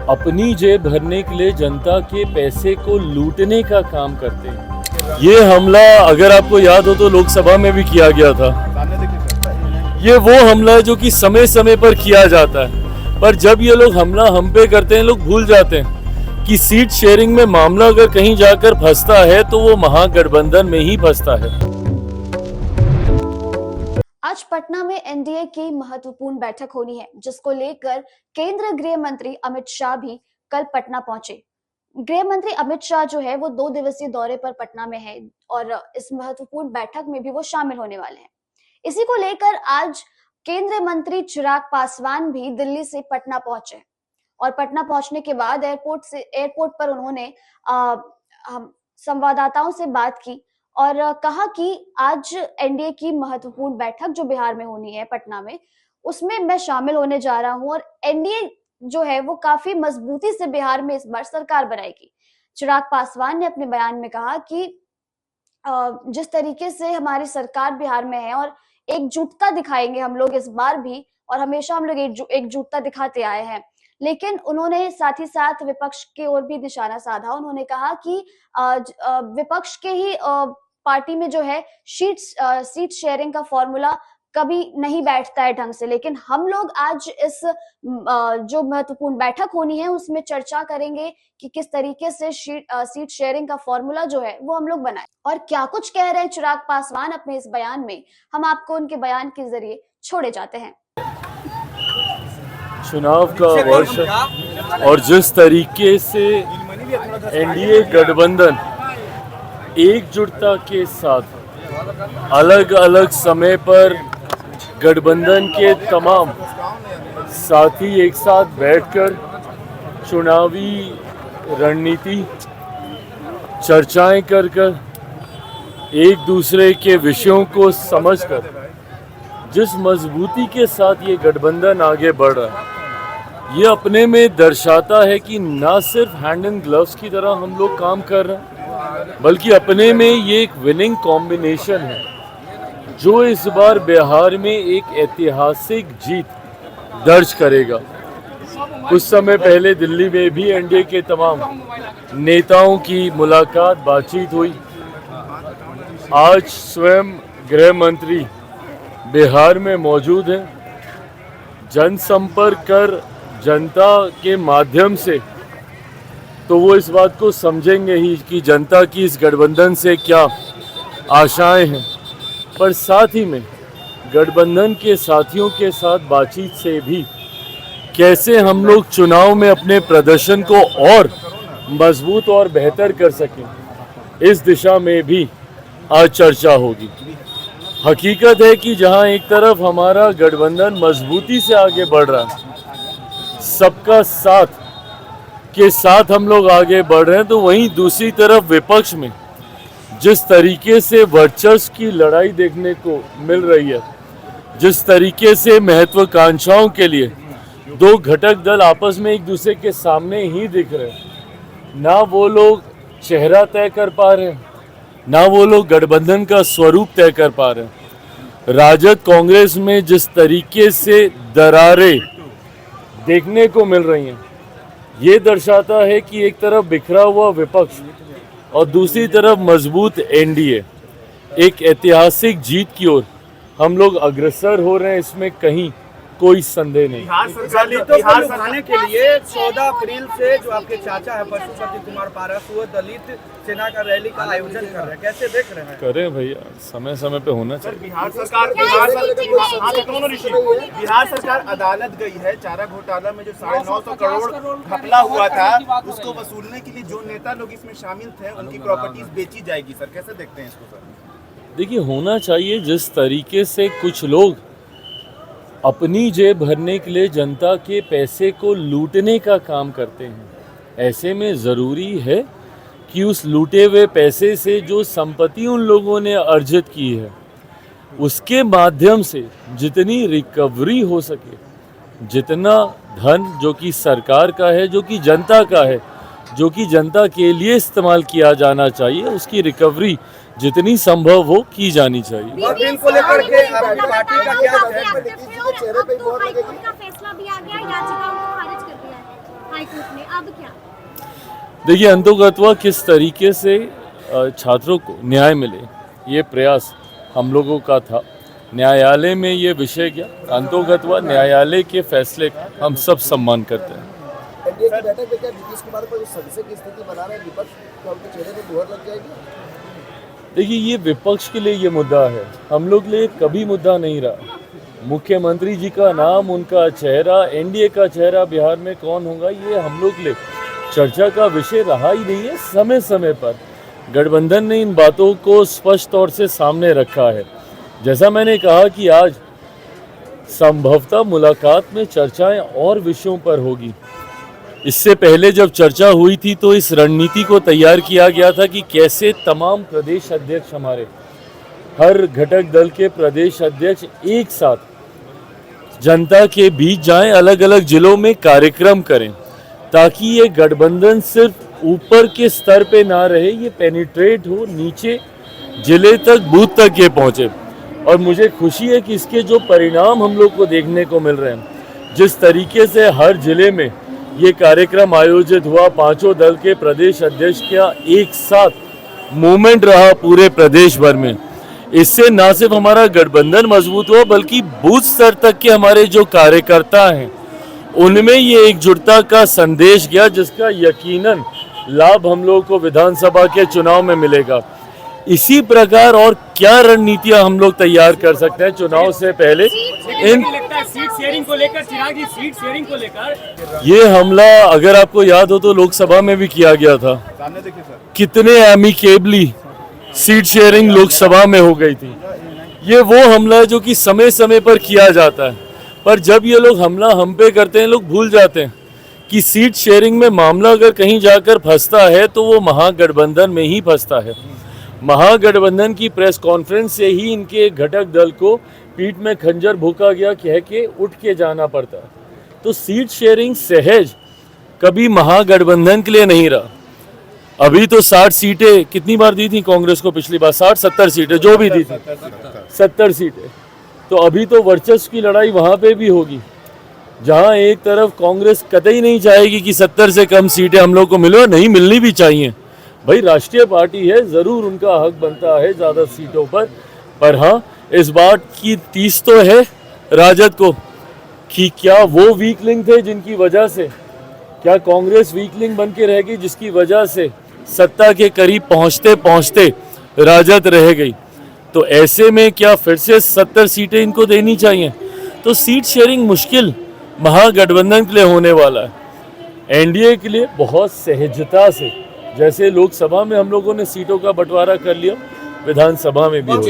अपनी जेब भरने के लिए जनता के पैसे को लूटने का काम करते हैं। ये हमला अगर आपको याद हो तो लोकसभा में भी किया गया था। ये वो हमला है जो कि समय समय पर किया जाता है, पर जब ये लोग हमला हम पे करते हैं लोग भूल जाते हैं कि सीट शेयरिंग में मामला अगर कहीं जाकर फंसता है तो वो महागठबंधन में ही फंसता है। आज पटना में एनडीए की महत्वपूर्ण बैठक होनी है, जिसको लेकर केंद्रीय गृह मंत्री अमित शाह भी कल पटना पहुंचे। गृह मंत्री अमित शाह जो है वो 2 दिवसीय दौरे पर पटना में है और इस महत्वपूर्ण बैठक में भी वो शामिल होने वाले हैं। इसी को लेकर आज केंद्रीय मंत्री चिराग पासवान भी दिल्ली से पटना पहुंचे और पटना पहुंचने के बाद एयरपोर्ट पर उन्होंने संवाददाताओं से बात की और कहा कि आज एनडीए की महत्वपूर्ण बैठक जो बिहार में होनी है पटना में, उसमें मैं शामिल होने जा रहा हूं और एनडीए जो है वो काफी मजबूती से बिहार में इस बार सरकार बनाएगी। चिराग पासवान ने अपने बयान में कहा कि जिस तरीके से हमारी सरकार बिहार में है और एकजुटता दिखाएंगे हम लोग इस बार भी, और हमेशा हम लोग एकजुटता दिखाते आए हैं। लेकिन उन्होंने साथ ही साथ विपक्ष की ओर भी निशाना साधा। उन्होंने कहा कि विपक्ष के ही पार्टी में जो है सीट शेयरिंग का फॉर्मूला कभी नहीं बैठता है ढंग से, लेकिन हम लोग आज इस जो महत्वपूर्ण बैठक होनी है उसमें चर्चा करेंगे कि किस तरीके से सीट शेयरिंग का फॉर्मूला जो है वो हम लोग बनाए। और क्या कुछ कह रहे हैं चिराग पासवान अपने इस बयान में, हम आपको उनके बयान के जरिए छोड़े जाते हैं। चुनाव का वर्ष और जिस तरीके से एनडीए गठबंधन एकजुटता के साथ अलग अलग समय पर गठबंधन के तमाम साथी एक साथ बैठकर चुनावी रणनीति चर्चाएं कर एक दूसरे के विषयों को समझकर जिस मजबूती के साथ ये गठबंधन आगे बढ़ रहा है, ये अपने में दर्शाता है कि ना सिर्फ हैंड एंड ग्लव्स की तरह हम लोग काम कर रहे हैं, बल्कि अपने में ये एक विनिंग कॉम्बिनेशन है जो इस बार बिहार में एक ऐतिहासिक जीत दर्ज करेगा। कुछ समय पहले दिल्ली में भी एनडीए के तमाम नेताओं की मुलाकात बातचीत हुई। आज स्वयं गृह मंत्री बिहार में मौजूद हैं। जनसंपर्क कर जनता के माध्यम से तो वो इस बात को समझेंगे ही कि जनता की इस गठबंधन से क्या आशाएं हैं, पर साथ ही में गठबंधन के साथियों के साथ बातचीत से भी कैसे हम लोग चुनाव में अपने प्रदर्शन को और मजबूत और बेहतर कर सकें, इस दिशा में भी आज चर्चा होगी। हकीकत है कि जहां एक तरफ हमारा गठबंधन मजबूती से आगे बढ़ रहा है, सबका साथ के साथ हम लोग आगे बढ़ रहे हैं, तो वहीं दूसरी तरफ विपक्ष में जिस तरीके से वर्चस्व की लड़ाई देखने को मिल रही है, जिस तरीके से महत्वाकांक्षाओं के लिए दो घटक दल आपस में एक दूसरे के सामने ही दिख रहे हैं, ना वो लोग चेहरा तय कर पा रहे हैं, ना वो लोग गठबंधन का स्वरूप तय कर पा रहे हैं। राजद कांग्रेस में जिस तरीके से दरारें देखने को मिल रही हैं, ये दर्शाता है कि एक तरफ बिखरा हुआ विपक्ष और दूसरी तरफ मजबूत एनडीए एक ऐतिहासिक जीत की ओर हम लोग अग्रसर हो रहे हैं, इसमें कहीं कोई संदेह नहीं। बिहार बनाने के लिए 14 अप्रैल से जो आपके चाचा है पशुपति कुमार पारस, वो दलित सेना का रैली का आयोजन कर रहे हैं, कैसे देख रहे हैं? करें भैया, समय समय पे होना चाहिए। बिहार सरकार अदालत गई है, चारा घोटाला में जो 950 करोड़ घपला हुआ था उसको वसूलने के लिए जो नेता लोग इसमें शामिल थे उनकी प्रॉपर्टीज बेची जाएगी। सर कैसे देखते हैं इसको? सर देखिए, होना चाहिए। जिस तरीके से कुछ लोग अपनी जेब भरने के लिए जनता के पैसे को लूटने का काम करते हैं, ऐसे में ज़रूरी है कि उस लूटे हुए पैसे से जो संपत्ति उन लोगों ने अर्जित की है उसके माध्यम से जितनी रिकवरी हो सके, जितना धन जो कि सरकार का है, जो कि जनता का है, जो कि जनता के लिए इस्तेमाल किया जाना चाहिए, उसकी रिकवरी जितनी संभव हो की जानी चाहिए। और दिन को लेकर के आपकी पार्टी का क्या चेहरे पे बहुत लगेगी? फैसला भी आ गया, याचिकाओं को खारिज कर दिया है। हाईकोर्ट ने, अब क्या? देखिए, अंतोगत्वा किस तरीके से छात्रों को न्याय मिले, ये प्रयास हम लोगों का था। न्यायालय में ये विषय गया, अंतोगत्वा न्यायालय के फैसले का हम सब सम्मान करते हैं। एनडीए की बैठक में क्या नीतीश कुमार पर जो संशय की स्थिति बना रहे हैं विपक्ष, क्या उनके चेहरे पर मुहर लग जाएगी? देखिए, ये विपक्ष के लिए ये मुद्दा है, हम लोग के लिए कभी मुद्दा नहीं रहा। मुख्यमंत्री जी का नाम, उनका चेहरा, एनडीए का चेहरा बिहार में कौन होगा, ये हम लोग के लिए चर्चा का विषय रहा ही नहीं है। समय समय पर गठबंधन ने इन बातों को स्पष्ट तौर से सामने रखा है। जैसा मैंने कहा कि आज संभवतः मुलाकात में चर्चाएं और विषयों पर होगी। इससे पहले जब चर्चा हुई थी तो इस रणनीति को तैयार किया गया था कि कैसे तमाम प्रदेश अध्यक्ष, हमारे हर घटक दल के प्रदेश अध्यक्ष एक साथ जनता के बीच जाएं, अलग अलग जिलों में कार्यक्रम करें, ताकि ये गठबंधन सिर्फ ऊपर के स्तर पे ना रहे, ये पेनिट्रेट हो, नीचे जिले तक, बूथ तक ये पहुंचे। और मुझे खुशी है कि इसके जो परिणाम हम लोग को देखने को मिल रहे हैं, जिस तरीके से हर जिले में ये कार्यक्रम आयोजित हुआ, पांचों दल के प्रदेश अध्यक्ष का एक साथ मूवमेंट रहा पूरे प्रदेश भर में, इससे ना सिर्फ हमारा गठबंधन मजबूत हुआ बल्कि बूथ स्तर तक के हमारे जो कार्यकर्ता हैं उनमें ये एकजुटता का संदेश गया, जिसका यकीनन लाभ हम लोगों को विधानसभा के चुनाव में मिलेगा। इसी प्रकार और क्या रणनीतियां हम लोग तैयार कर सकते हैं चुनाव से पहले। इन सीट शेयरिंग को लेकर, चिराग जी, सीट शेयरिंग को लेकर ये हमला अगर आपको याद हो तो लोकसभा में भी किया गया था। सामने देखिए सर, कितने एमिकेबली सीट शेयरिंग लोकसभा में हो गई थी। ये वो हमला है जो कि समय समय पर किया जाता है, पर जब ये लोग हमला हम पे करते हैं, लोग भूल जाते हैं कि सीट शेयरिंग में मामला अगर कहीं जाकर फंसता है तो वो महागठबंधन में ही फंसता है। महागठबंधन की प्रेस कॉन्फ्रेंस से ही इनके घटक दल को पीठ में खंजर भोंका गया, कह के उठ के जाना पड़ता है। तो सीट शेयरिंग सहज कभी महागठबंधन के लिए नहीं रहा। अभी तो 60 सीटें कितनी बार दी थी कांग्रेस को पिछली बार, 60-70 सीटें जो भी दी थी, 70 सीटें। तो अभी तो वर्चस्व की लड़ाई वहां पे भी होगी, जहां एक तरफ कांग्रेस कतई नहीं चाहेगी कि 70 से कम सीटें हम लोग को मिले, और नहीं मिलनी भी चाहिए। भाई राष्ट्रीय पार्टी है, जरूर उनका हक बनता है ज्यादा सीटों पर हाँ, इस बात की तीस तो है राजद को कि क्या वो वीक लिंक थे जिनकी वजह से, क्या कांग्रेस वीक लिंक बन के रह गई जिसकी वजह से सत्ता के करीब पहुंचते पहुंचते राजद रह गई। तो ऐसे में क्या फिर से 70 सीटें इनको देनी चाहिए? तो सीट शेयरिंग मुश्किल महागठबंधन के लिए होने वाला है। एनडीए के लिए बहुत सहजता से, जैसे लोकसभा में हम लोगों ने सीटों का बंटवारा कर लिया, विधानसभा में भी हो।